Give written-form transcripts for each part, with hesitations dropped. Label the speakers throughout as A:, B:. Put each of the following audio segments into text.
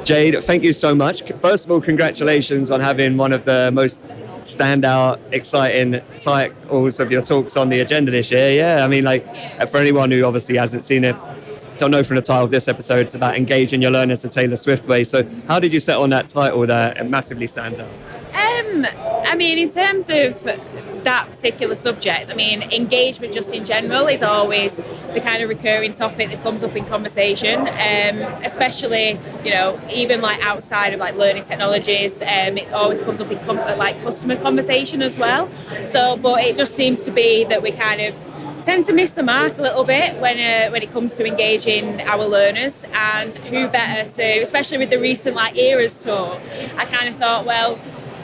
A: Jade, thank you so much. First of all, congratulations on having one of the most standout, exciting titles of your talks on the agenda this year. Yeah, I mean, like, for anyone who obviously hasn't seen it, don't know from the title of this episode, it's about engaging your learners the Taylor Swift way. So how did you settle on that title that it massively stands out?
B: I mean, in terms of that particular subject, I mean, engagement just in general is always the kind of recurring topic that comes up in conversation, especially, you know, even like outside of like learning technologies, it always comes up in like customer conversation as well. So, but it just seems to be that we kind of tend to miss the mark a little bit when it comes to engaging our learners, and who better to, especially with the recent like Eras tour, I kind of thought, well,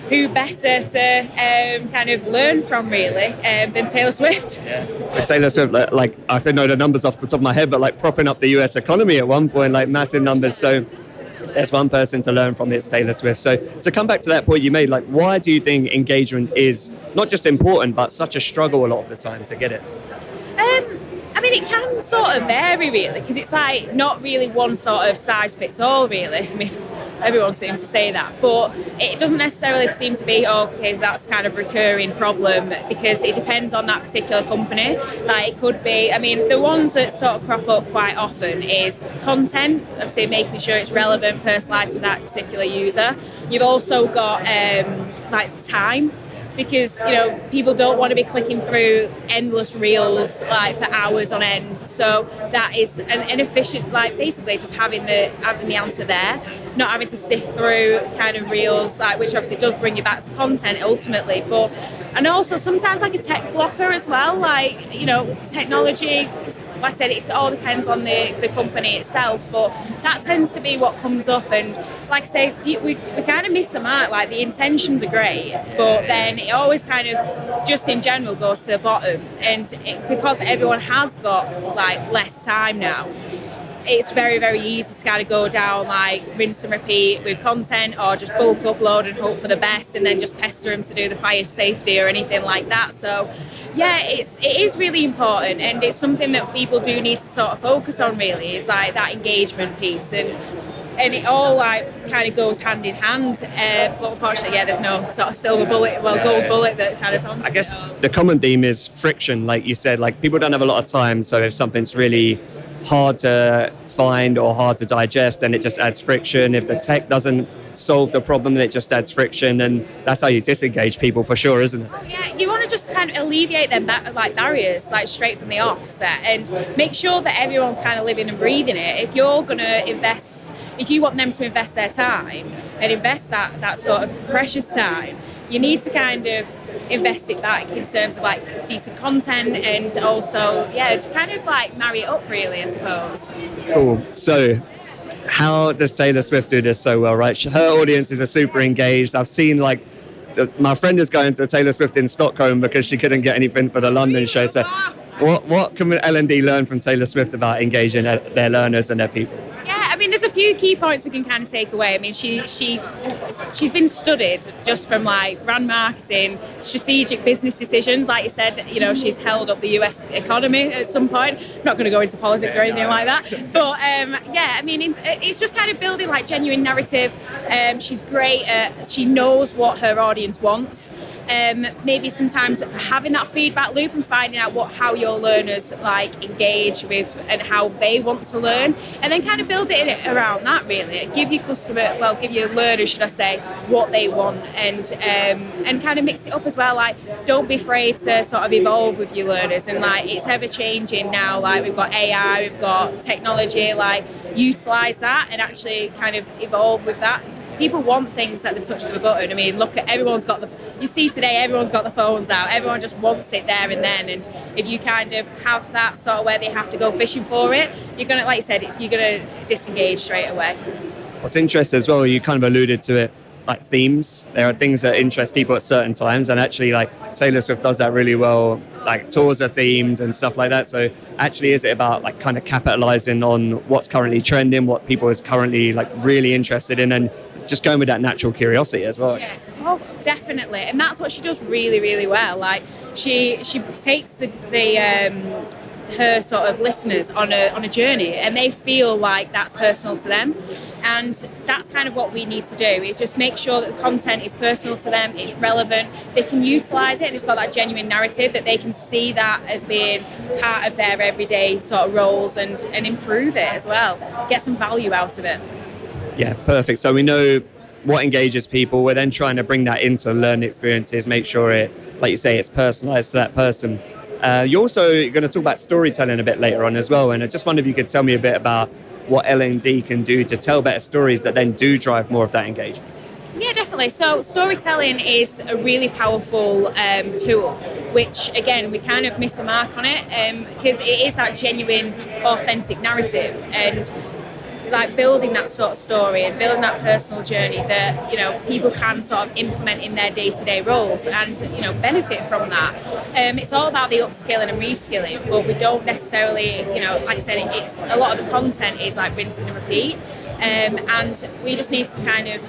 B: who better to kind of learn from really than Taylor Swift?
A: Yeah. With Taylor Swift, like I don't know the numbers off the top of my head, but like propping up the US economy at one point, like massive numbers. So if there's one person to learn from, it's Taylor Swift. So to come back to that point you made, like why do you think engagement is not just important, but such a struggle a lot of the time to get it?
B: I mean, it can sort of vary really, because it's like not really one sort of size fits all really. I mean, everyone seems to say that, but it doesn't necessarily seem to be, okay, that's kind of recurring problem, because it depends on that particular company. Like it could be, I mean, the ones that sort of crop up quite often is content, obviously making sure it's relevant, personalised to that particular user. You've also got like time, because, you know, people don't want to be clicking through endless reels like for hours on end. So that is an inefficient, like basically just having the answer there, not having to sift through kind of reels, like, which obviously does bring you back to content ultimately. But and also sometimes like a tech blocker as well, like, you know, technology, like I said, it all depends on the company itself, but that tends to be what comes up. And like I say, we kind of miss the mark. Like the intentions are great, but then it always kind of just in general goes to the bottom. And because everyone has got like less time now, it's very, very easy to kind of go down like rinse and repeat with content, or just bulk upload and hope for the best, and then just pester them to do the fire safety or anything like that. So yeah, it is really important, and it's something that people do need to sort of focus on really, is like that engagement piece, and it all like kind of goes hand in hand, but unfortunately, yeah, there's no sort of silver bullet, gold bullet that kind of comes.
A: I guess the common theme is friction, like you said. Like people don't have a lot of time, so if something's really hard to find or hard to digest, then it just adds friction. If the tech doesn't solve the problem, then it just adds friction, and that's how you disengage people for sure, isn't it?
B: Oh yeah, you want to just kind of alleviate them like barriers, like straight from the offset, and make sure that everyone's kind of living and breathing it. If you're going to invest, if you want them to invest their time and invest that sort of precious time, you need to kind of invest it back in terms of like decent content, and also, yeah, to kind of like marry it up really, I suppose.
A: Cool. So how does Taylor Swift do this so well, right? Her audiences are super engaged. I've seen like my friend is going to Taylor Swift in Stockholm because she couldn't get anything for the London show. So what can L&D learn from Taylor Swift about engaging their learners and their people?
B: Yeah, I mean, there's a few key points we can kind of take away. I mean, she's been studied just from like brand marketing, strategic business decisions. Like you said, you know, she's held up the US economy at some point. I'm not going to go into politics or anything like that. But yeah, I mean, it's just kind of building like genuine narrative. She's great she knows what her audience wants. Maybe sometimes having that feedback loop and finding out how your learners like engage with and how they want to learn, and then kind of build it around that really. Give your learners, should I say, what they want, and kind of mix it up as well. Like, don't be afraid to sort of evolve with your learners, and like it's ever changing now. Like we've got AI, we've got technology. Like utilize that and actually kind of evolve with that. People want things at the touch of a button. I mean, look at everyone's got you see today, everyone's got the phones out. Everyone just wants it there and then. And if you kind of have that sort of where they have to go fishing for it, you're going to, like you said, you're going to disengage straight away.
A: What's interesting as well, you kind of alluded to it, like themes. There are things that interest people at certain times, and actually like Taylor Swift does that really well. Like tours are themed and stuff like that. So actually, is it about like kind of capitalizing on what's currently trending, what people is currently like really interested in, and just going with that natural curiosity as well?
B: Yes, oh, definitely. And that's what she does really, really well. Like she takes the her sort of listeners on a journey, and they feel like that's personal to them. And that's kind of what we need to do, is just make sure that the content is personal to them, it's relevant, they can utilise it, and it's got that genuine narrative, that they can see that as being part of their everyday sort of roles, and improve it as well, get some value out of it.
A: Yeah, perfect. So we know what engages people. We're then trying to bring that into learning experiences, make sure it, like you say, it's personalised to that person. You're also going to talk about storytelling a bit later on as well, and I just wonder if you could tell me a bit about what L&D can do to tell better stories that then do drive more of that engagement.
B: Yeah, definitely. So storytelling is a really powerful tool, which again, we kind of miss the mark on it, because it is that genuine, authentic narrative, and like building that sort of story and building that personal journey that, you know, people can sort of implement in their day-to-day roles and, you know, benefit from that. It's all about the upskilling and reskilling, but we don't necessarily, you know, like I said, it's a lot of the content is like rinsing and repeat, and we just need to kind of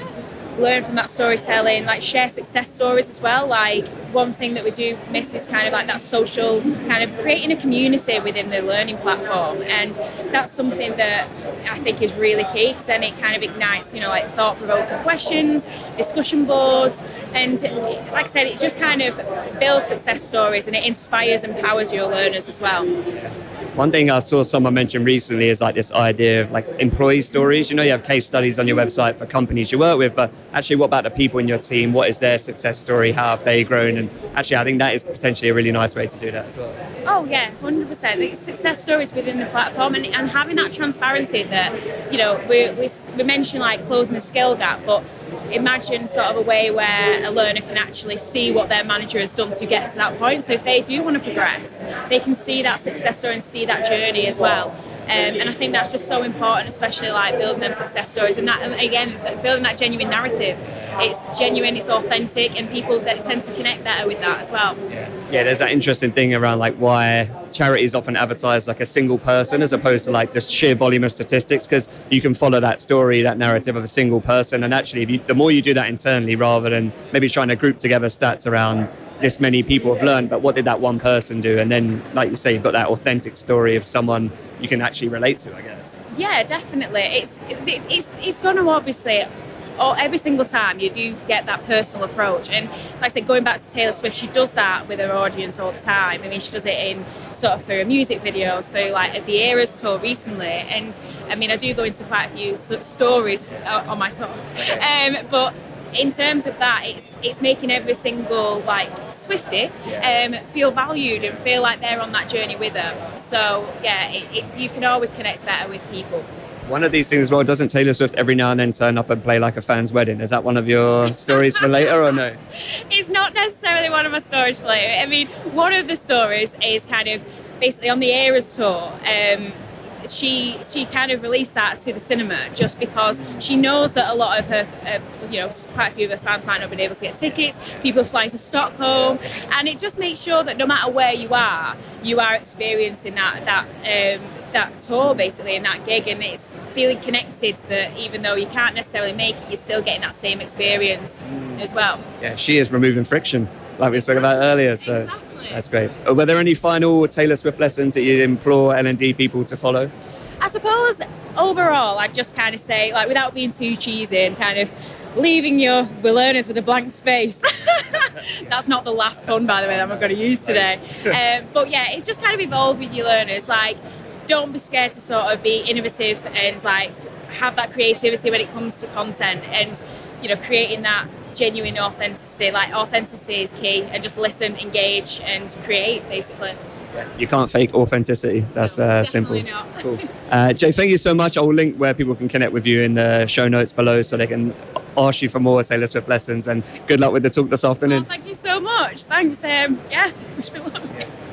B: learn from that storytelling, like share success stories as well. Like one thing that we do miss is kind of like that social, kind of creating a community within the learning platform, and that's something that I think is really key, because then it kind of ignites, you know, like thought-provoking questions, discussion boards, and like I said, it just kind of builds success stories, and it inspires and empowers your learners as well.
A: One thing I saw someone mention recently is like this idea of like employee stories. You know, you have case studies on your website for companies you work with, but actually what about the people in your team? What is their success story? How have they grown? And actually I think that is potentially a really nice way to do that as well.
B: Oh yeah, 100%. Like success stories within the platform, and having that transparency that, you know, we mentioned like closing the skill gap, but imagine sort of a way where a learner can actually see what their manager has done to get to that point. So if they do want to progress, they can see that success story and see that journey as well. And I think that's just so important, especially like building them success stories, and that, and again, building that genuine narrative. It's genuine, it's authentic, and people that tend to connect better with that as well.
A: Yeah, there's that interesting thing around like why charities often advertise like a single person as opposed to like the sheer volume of statistics, because you can follow that story, that narrative of a single person, and actually the more you do that internally rather than maybe trying to group together stats around this many people have learned, but what did that one person do? And then, like you say, you've got that authentic story of someone you can actually relate to, I guess.
B: Yeah, definitely. It's going to obviously, or every single time you do get that personal approach, and like I said, going back to Taylor Swift, she does that with her audience all the time. I mean, she does it in sort of through her music videos, through like the Eras tour recently, and I mean, I do go into quite a few stories on my talk, but in terms of that, it's making every single like swiftie feel valued and feel like they're on that journey with them. So yeah, you can always connect better with people.
A: One of these things as well, doesn't Taylor Swift every now and then turn up and play like a fan's wedding? Is that one of your stories for later or no?
B: It's not necessarily one of my stories for later. I mean, one of the stories is kind of basically on the Eras tour. She kind of released that to the cinema just because she knows that a lot of her, quite a few of her fans might not have been able to get tickets. People flying to Stockholm, and it just makes sure that no matter where you are experiencing that tour basically, in that gig, and it's feeling connected, that even though you can't necessarily make it, you're still getting that same experience as well. Yeah,
A: she is removing friction, like we spoke about earlier. So. Exactly. That's great. Were there any final Taylor Swift lessons that you'd implore L&D people to follow?
B: I suppose overall, I'd just kind of say, like, without being too cheesy and kind of leaving your learners with a blank space. That's not the last pun, by the way, that I'm going to use today. But yeah, it's just kind of evolve with your learners. Like, don't be scared to sort of be innovative and like have that creativity when it comes to content, and you know, creating that genuine authenticity. Like, authenticity is key, and just listen, engage, and create basically.
A: You can't fake authenticity. That's simple.
B: Not.
A: Cool. Jay, thank you so much. I'll link where people can connect with you in the show notes below so they can ask you for more Taylor Swift lessons, and good luck with the talk this afternoon.
B: Thank you so much. Thanks. Wish me luck.